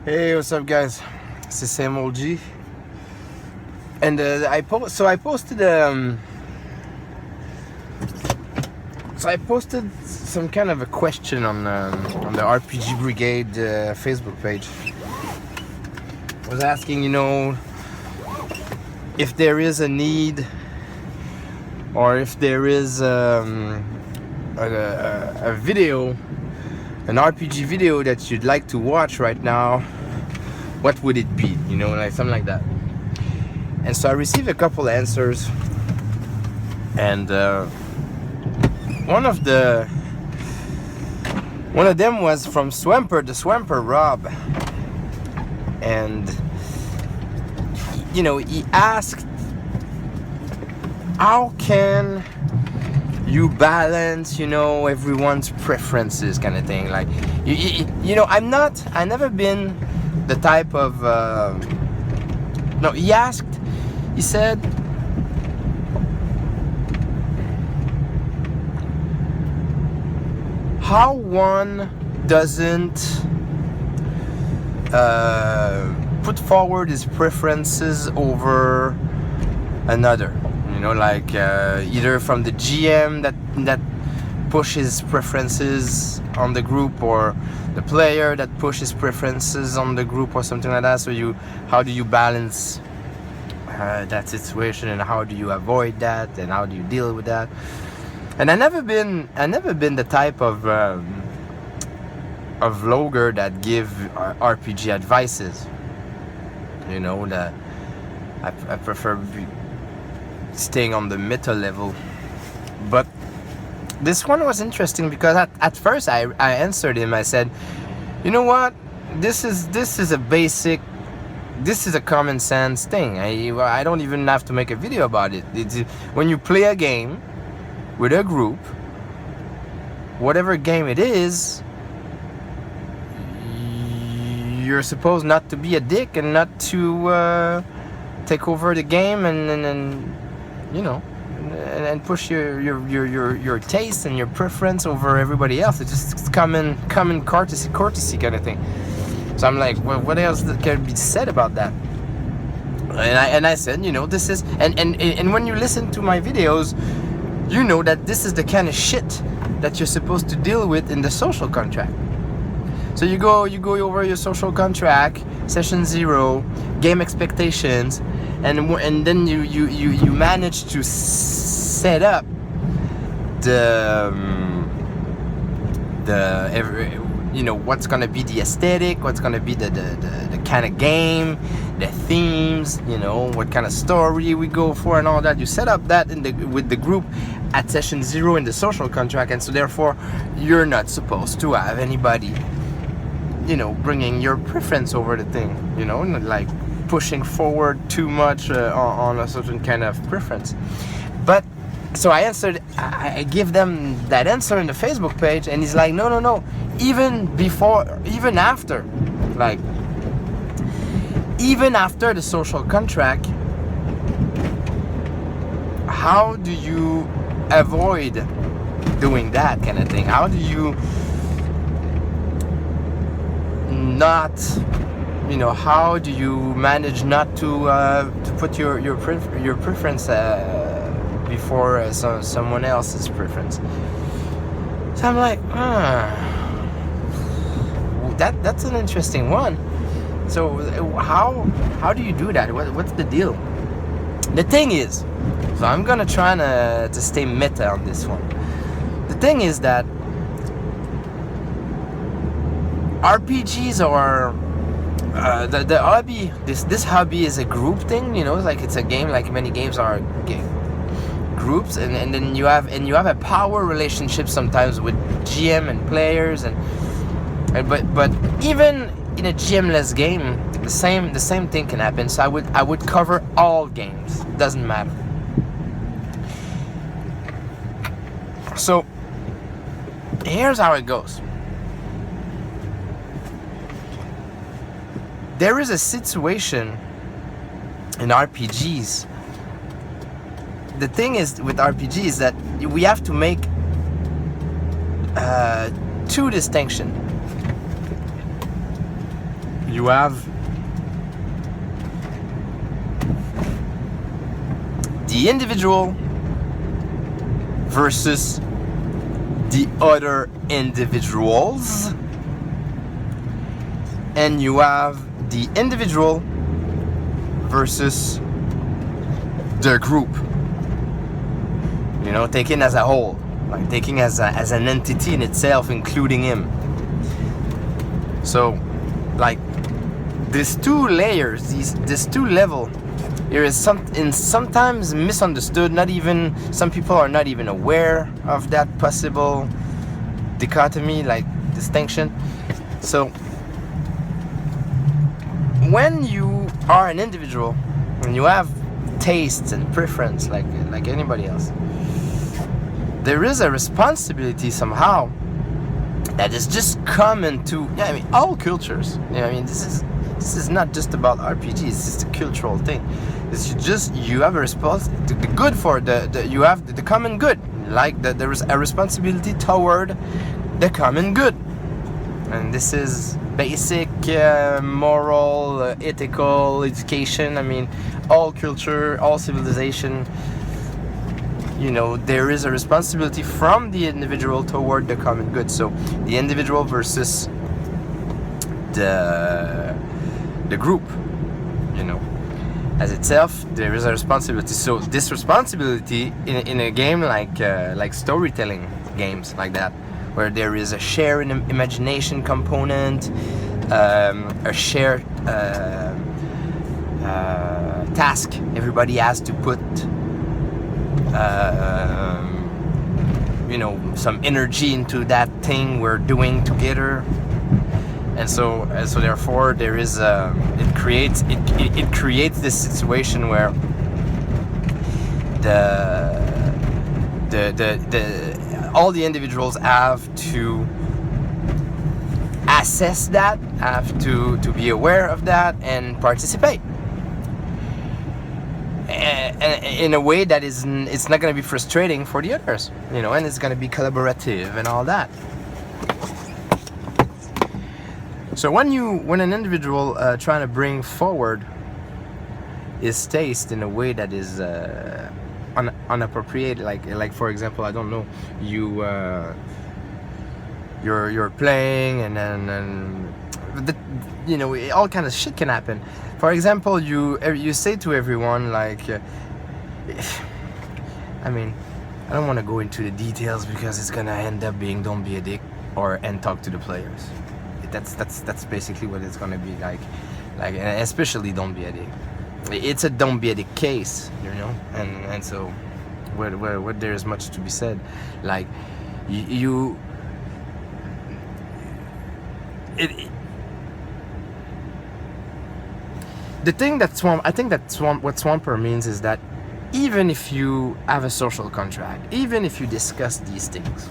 Hey, what's up, guys? It's the same old G. And I posted some kind of a question on the RPG Brigade Facebook page. I was asking, if there is a need, or if there is a video, an RPG video that you'd like to watch right now, what would it be? Like something like that. And so I received a couple answers, and one of them was from the Swamper Rob, and he asked, how can you balance everyone's preferences, kind of thing. Like I never been the type of no, he said, how one doesn't put forward his preferences over another, either from the GM that pushes preferences on the group, or the player that pushes preferences on the group, or something like that. So how do you balance that situation, and how do you avoid that, and how do you deal with that? And I never been the type of vlogger that give RPG advices. That I prefer staying on the meta level. But this one was interesting because at first I answered him. I said, you know what, this is a common sense thing. I don't even have to make a video about it. When you play a game with a group, whatever game it is, you're supposed not to be a dick, and not to take over the game, and push your taste and your preference over everybody else. It's just common courtesy kind of thing. So I'm like, well, what else can be said about that? And I said, this is, and when you listen to my videos, that this is the kind of shit that you're supposed to deal with in the social contract. So you go over your social contract, session 0, game expectations, and then you manage to set up what's gonna be the aesthetic, what's gonna be the kind of game, the themes, what kind of story we go for, and all that. You set up that with the group at session 0 in the social contract, and so therefore you're not supposed to have anybody bringing your preference over the thing, like pushing forward too much on a certain kind of preference. But so I give them that answer in the Facebook page, and he's like, no, even after the social contract, how do you avoid doing that kind of thing? How do you not, how do you manage not to put your preference before someone else's preference? So I'm like, that's an interesting one. So how do you do that? What's the deal? The thing is, so I'm gonna try to stay meta on this one. The thing is that RPGs are the hobby. This hobby is a group thing. Like it's a game. Like many games are groups, and then you have a power relationship sometimes with GM and players, but even in a GM-less game, the same thing can happen. So I would cover all games. It doesn't matter. So here's how it goes. There is a situation in RPGs. The thing is with RPGs that we have to make two distinctions. you have the individual versus the other individuals, and you have the individual versus the group, you know, taken as a whole, like taking as an entity in itself, including him. So like these two layers, this two level, there is sometimes misunderstood. Not even, some people are not even aware of that possible dichotomy, like distinction. So when you are an individual and you have tastes and preference like anybody else, there is a responsibility somehow that is just common to, yeah, I mean, all cultures. You know, I mean, this is not just about RPGs. It's just a cultural thing. It's just, you have a responsibility, the good for you have the common good. Like there is a responsibility toward the common good, and this is basic moral, ethical education. I mean, all culture, all civilization. You know, there is a responsibility from the individual toward the common good. So the individual versus the group, you know, as itself, there is a responsibility. So this responsibility in a game like storytelling games like that, where there is a shared imagination component, a shared task. Everybody has to put you know, some energy into that thing we're doing together, and so therefore there is it creates this situation where all the individuals have to assess that, have to be aware of that and participate in a way that it's not going to be frustrating for the others, you know, and it's going to be collaborative and all that. So when an individual trying to bring forward his taste in a way that is unappropriate, like for example, I don't know, you're playing and then you know, all kind of shit can happen. For example, you say to everyone, like, I mean, I don't want to go into the details because it's gonna end up being don't be a dick and talk to the players. That's basically what it's gonna be like, and especially don't be a dick. It's a don't be a dick case, you know, and so where there is much to be said, like the thing that what Swamper means is that even if you have a social contract, even if you discuss these things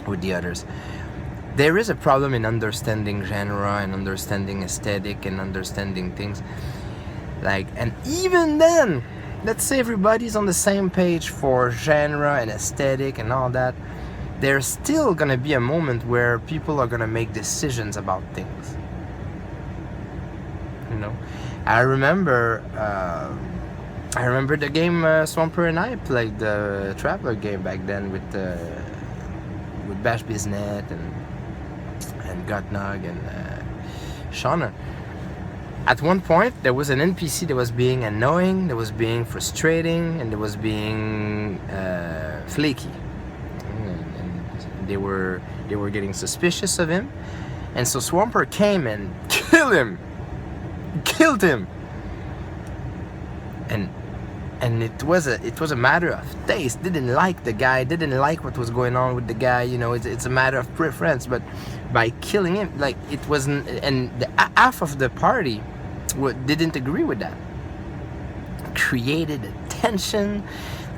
with the others, there is a problem in understanding genre and understanding aesthetic and understanding things. Like, and even then, let's say everybody's on the same page for genre and aesthetic and all that, there's still gonna be a moment where people are gonna make decisions about things. You know, I remember the game Swamper and I played, the Traveler game back then with Bash Biznet and Gutnog and Shauna. At one point, there was an NPC that was being annoying, that was being frustrating, and that was being flaky. And they were getting suspicious of him, and so Swamper came and killed him, and it was a matter of taste. Didn't like the guy, didn't like what was going on with the guy. You know, it's a matter of preference. But by killing him, like, it wasn't, and half of the party didn't agree with that. Created a tension,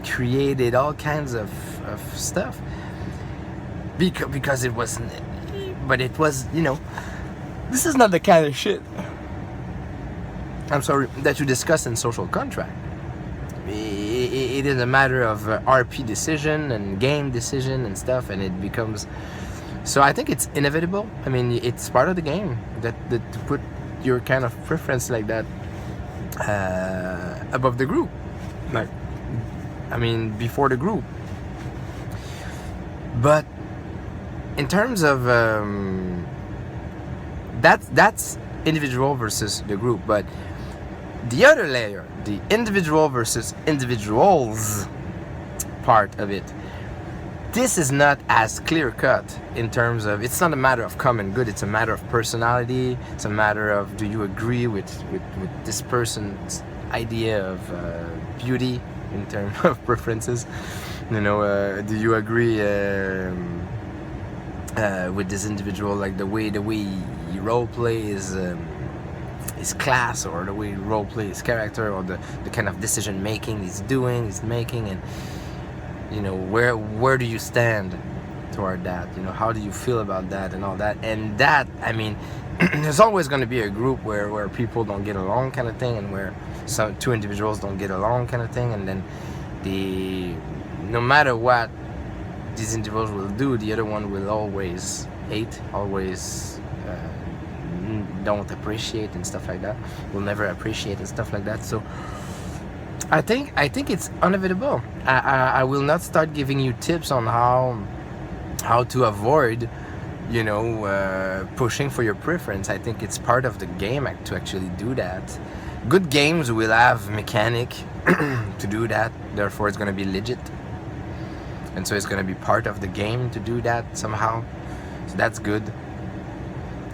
created all kinds of stuff because it wasn't. But it was, you know, this is not the kind of shit, I'm sorry, that you discuss in social contract. It is a matter of RP decision and game decision and stuff, and it becomes. So I think it's inevitable. I mean, it's part of the game that to put your kind of preference like that above the group, like, I mean, before the group. But in terms of that's individual versus the group. But the other layer, the individual versus individuals part of it, this is not as clear cut in terms of, it's not a matter of common good, it's a matter of personality, it's a matter of, do you agree with this person's idea of beauty in terms of preferences, you know, do you agree with this individual, like the way he role play his class, or the way he role play his character, or the kind of decision making he's making, and you know, where do you stand toward that, you know, how do you feel about that and all that. And that, I mean, there's always going to be a group where people don't get along kind of thing, and where two individuals don't get along kind of thing, and then no matter what these individuals will do, the other one will always hate, always don't appreciate and stuff like that, will never appreciate and stuff like that. So I think it's unavoidable. I will not start giving you tips on how to avoid, you know, pushing for your preference. I think it's part of the game to actually do that. Good games will have mechanic to do that, therefore it's going to be legit, and so it's going to be part of the game to do that somehow, so that's good.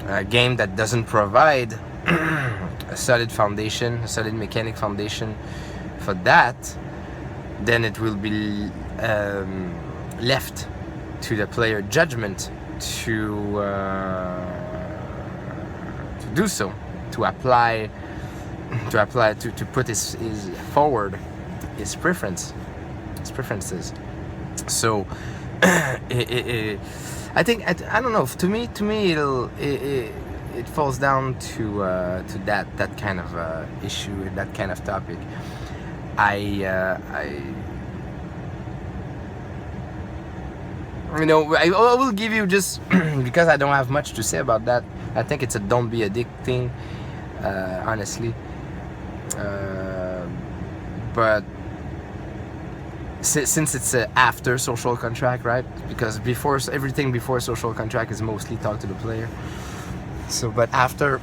A game that doesn't provide a solid foundation, a solid mechanic foundation for that, then it will be left to the player judgment to do so, to put his forward his preferences. So I think, I don't know, to me it falls down to that kind of issue, that kind of topic. You know, I will give you, just because I don't have much to say about that, I think it's a don't be a dick thing, honestly. But since it's after social contract, right? Because everything before social contract is mostly talk to the player. So, but after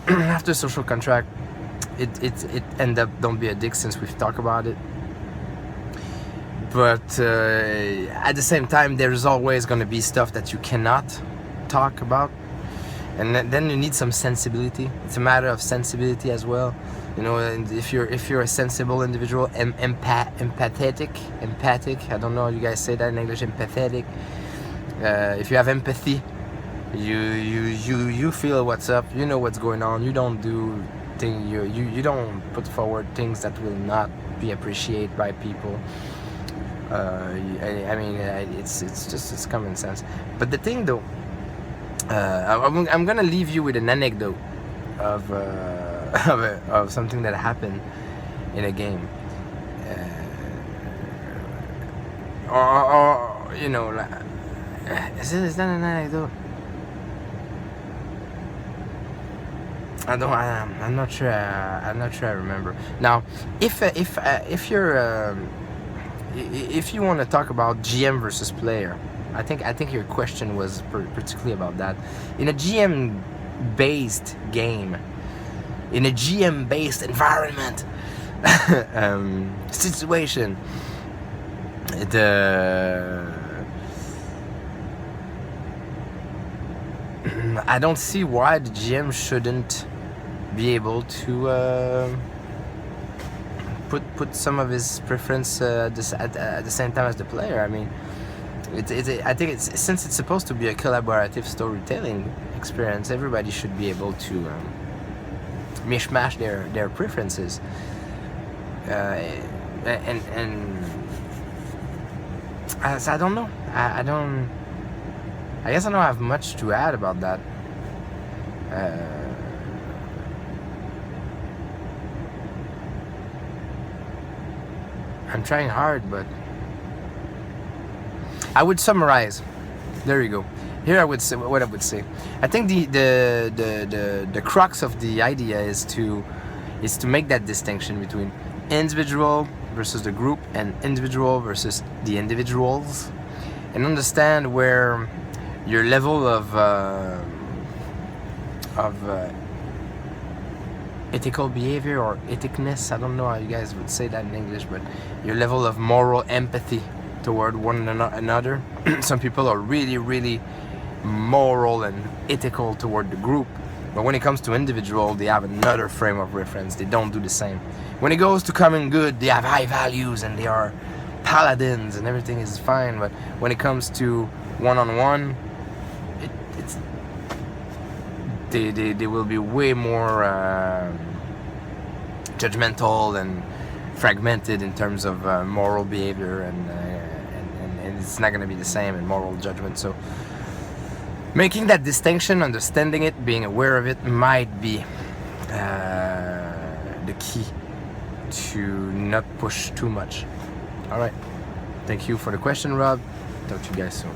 social contract, it end up don't be a dick, since we've talked about it. But at the same time, there's always going to be stuff that you cannot talk about, and then you need some sensibility. It's a matter of sensibility as well, you know. And if you're a sensible individual, empathic. I don't know how you guys say that in English. Empathetic. If you have empathy, you feel what's up. You know what's going on. You don't do things. You don't put forward things that will not be appreciated by people. I mean, it's common sense. But the thing, though, I'm gonna leave you with an anecdote of something that happened in a game, or you know, like, is that an anecdote? I'm not sure. I'm not sure I remember. Now, if you're if you want to talk about GM versus player, I think your question was particularly about that. In a GM-based game, in a GM-based environment, situation, I don't see why the GM shouldn't be able to put some of his preference at the same time as the player. I mean, I think since it's supposed to be a collaborative storytelling experience, everybody should be able to mishmash their preferences, and I don't know. I guess I don't have much to add about that. I'm trying hard, but I would summarize. There you go. Here I would say what I would say. I think the crux of the idea is to make that distinction between individual versus the group and individual versus the individuals, and understand where your level of ethical behavior or ethicness, I don't know how you guys would say that in English, but your level of moral empathy toward one another. Some people are really, really moral and ethical toward the group, but when it comes to individual, they have another frame of reference. They don't do the same. When it goes to common good, they have high values and they are paladins and everything is fine, but when it comes to one-on-one, it's they will be way more judgmental and fragmented in terms of moral behavior, and it's not going to be the same in moral judgment. So making that distinction, understanding it, being aware of it might be the key to not push too much. All right. Thank you for the question, Rob. Talk to you guys soon.